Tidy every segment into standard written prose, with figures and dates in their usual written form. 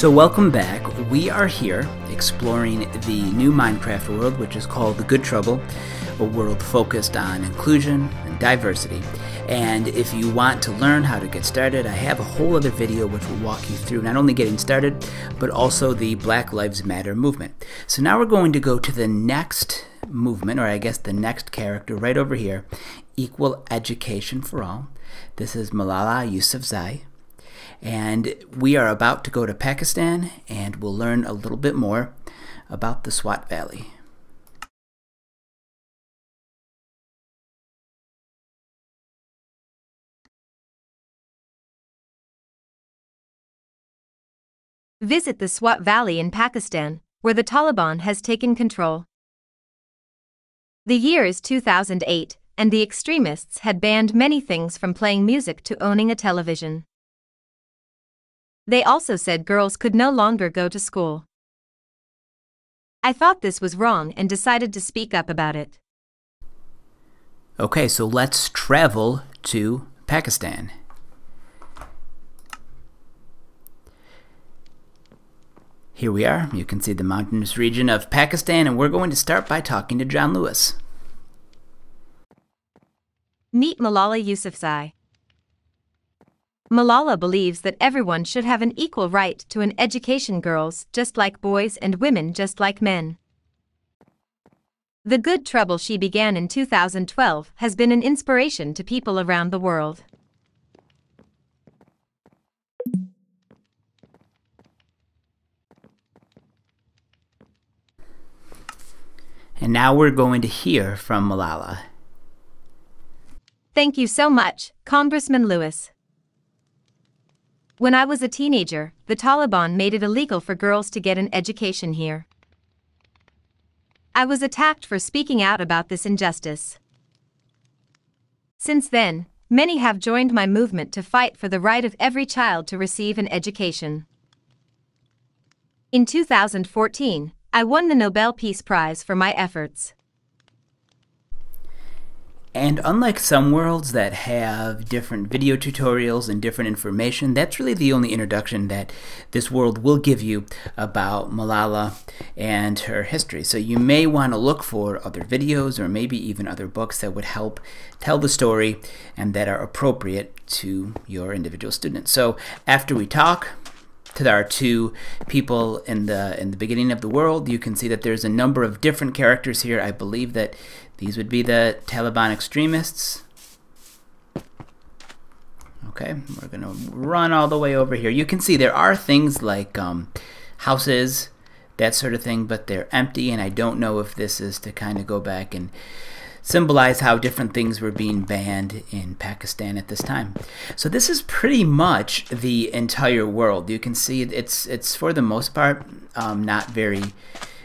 So welcome back. We are here exploring the new Minecraft world, which is called The Good Trouble, a world focused on inclusion and diversity. And if you want to learn how to get started, I have a whole other video which will walk you through not only getting started, but also the Black Lives Matter movement. So now we're going to go to the next movement, or I guess the next character right over here, Equal Education for All. This is Malala Yousafzai. And we are about to go to Pakistan, and we'll learn a little bit more about the Swat Valley. Visit the Swat Valley in Pakistan, where the Taliban has taken control. The year is 2008, and the extremists had banned many things from playing music to owning a television. They also said girls could no longer go to school. I thought this was wrong and decided to speak up about it. Okay, so let's travel to Pakistan. Here we are. You can see the mountainous region of Pakistan, and we're going to start by talking to John Lewis. Meet Malala Yousafzai. Malala believes that everyone should have an equal right to an education, girls just like boys and women just like men. The Good Trouble she began in 2012 has been an inspiration to people around the world. And now we're going to hear from Malala. Thank you so much, Congressman Lewis. When I was a teenager, the Taliban made it illegal for girls to get an education here. I was attacked for speaking out about this injustice. Since then, many have joined my movement to fight for the right of every child to receive an education. In 2014, I won the Nobel Peace Prize for my efforts. And unlike some worlds that have different video tutorials and different information, that's really the only introduction that this world will give you about Malala and her history. So you may want to look for other videos or maybe even other books that would help tell the story and that are appropriate to your individual student. So after we talk to our two people in the beginning of the world, you can see that there's a number of different characters here. I believe that these would be the Taliban extremists. Okay, we're going to run all the way over here. You can see there are things like houses, that sort of thing, but they're empty, and I don't know if this is to kind of go back and symbolize how different things were being banned in Pakistan at this time. So this is pretty much the entire world. You can see it's for the most part not very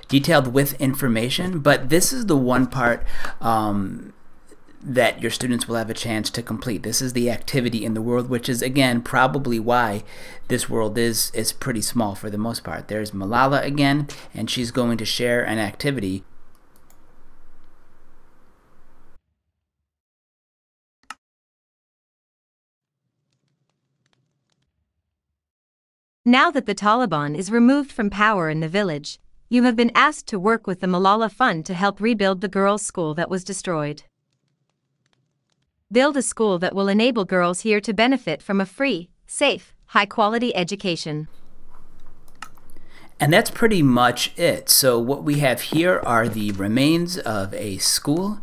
detailed with information, but this is the one part that your students will have a chance to complete. This is the activity in the world, which is again probably why this world is pretty small for the most part. There's Malala again, and she's going to share an activity. Now that the Taliban is removed from power in the village, you have been asked to work with the Malala Fund to help rebuild the girls' school that was destroyed. Build a school that will enable girls here to benefit from a free, safe, high-quality education. And that's pretty much it. So what we have here are the remains of a school,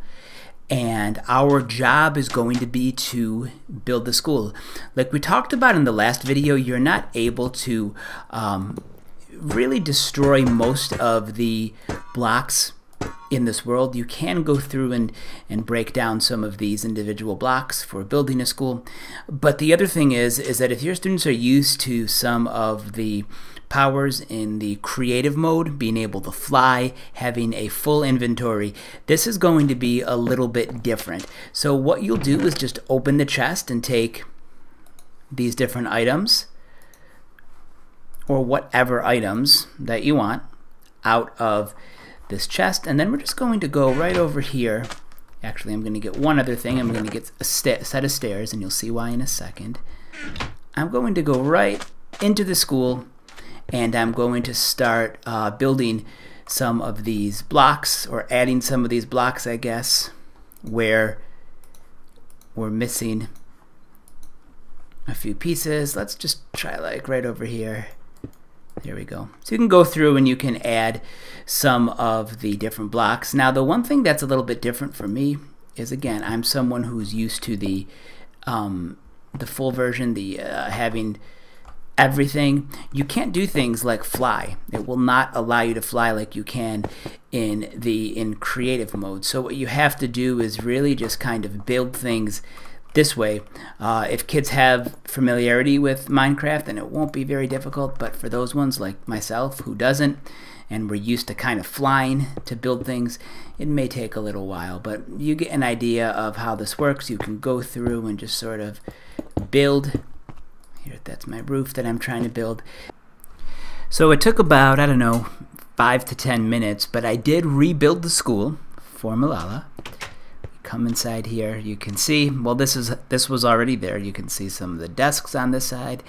and our job is going to be to build the school. Like we talked about in the last video, you're not able to really destroy most of the blocks in this world. You can go through and break down some of these individual blocks for building a school. But the other thing is that if your students are used to some of the powers in the creative mode, being able to fly, having a full inventory, this is going to be a little bit different. So what you'll do is just open the chest and take these different items, or whatever items that you want, out of this chest, and then we're just going to go right over here. Actually, I'm going to get one other thing. I'm going to get a set of stairs, and you'll see why in a second. I'm going to go right into the school, and I'm going to start building some of these blocks, or adding some of these blocks, I guess, where we're missing a few pieces. Let's just try like right over here. There we go. So you can go through and you can add some of the different blocks. Now the one thing that's a little bit different for me is, again, I'm someone who's used to the full version, having everything. You can't do things like fly. It will not allow you to fly like you can in creative mode. So what you have to do is really just kind of build things this way. If kids have familiarity with Minecraft, then it won't be very difficult, but for those ones like myself who doesn't, and we're used to kind of flying to build things, it may take a little while, but you get an idea of how this works. You can go through and just sort of build. Here, that's my roof that I'm trying to build. So it took about, I don't know, 5 to 10 minutes, but I did rebuild the school for Malala. Come inside here, you can see, well, this was already there. You can see some of the desks on this side,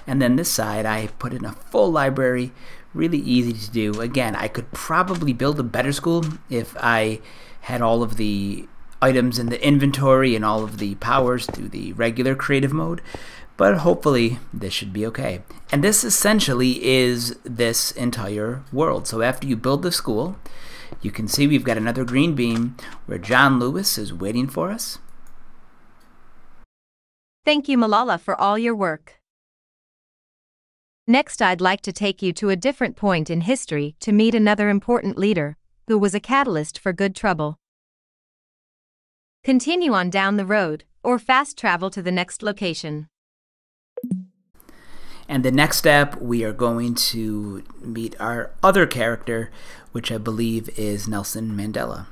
and then this side I put in a full library. Really easy to do. Again, I could probably build a better school if I had all of the items in the inventory and all of the powers through the regular creative mode, but hopefully this should be okay. And this essentially is this entire world. So after you build the school, you can see we've got another green beam where John Lewis is waiting for us. Thank you, Malala, for all your work. Next, I'd like to take you to a different point in history to meet another important leader who was a catalyst for good trouble. Continue on down the road, or fast travel to the next location. And the next step, we are going to meet our other character, which I believe is Nelson Mandela.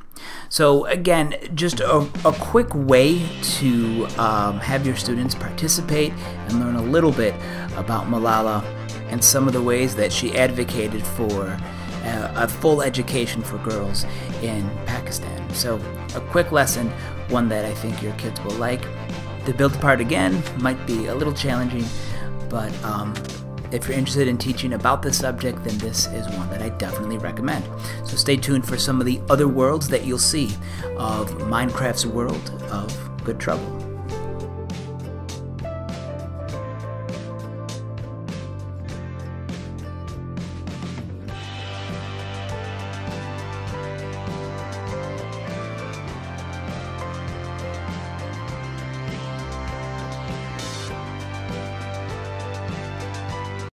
So again, just a quick way to have your students participate and learn a little bit about Malala and some of the ways that she advocated for a full education for girls in Pakistan. So a quick lesson, one that I think your kids will like. The build part, again, might be a little challenging, but if you're interested in teaching about this subject, then this is one that I definitely recommend. So stay tuned for some of the other worlds that you'll see of Minecraft's world of good trouble.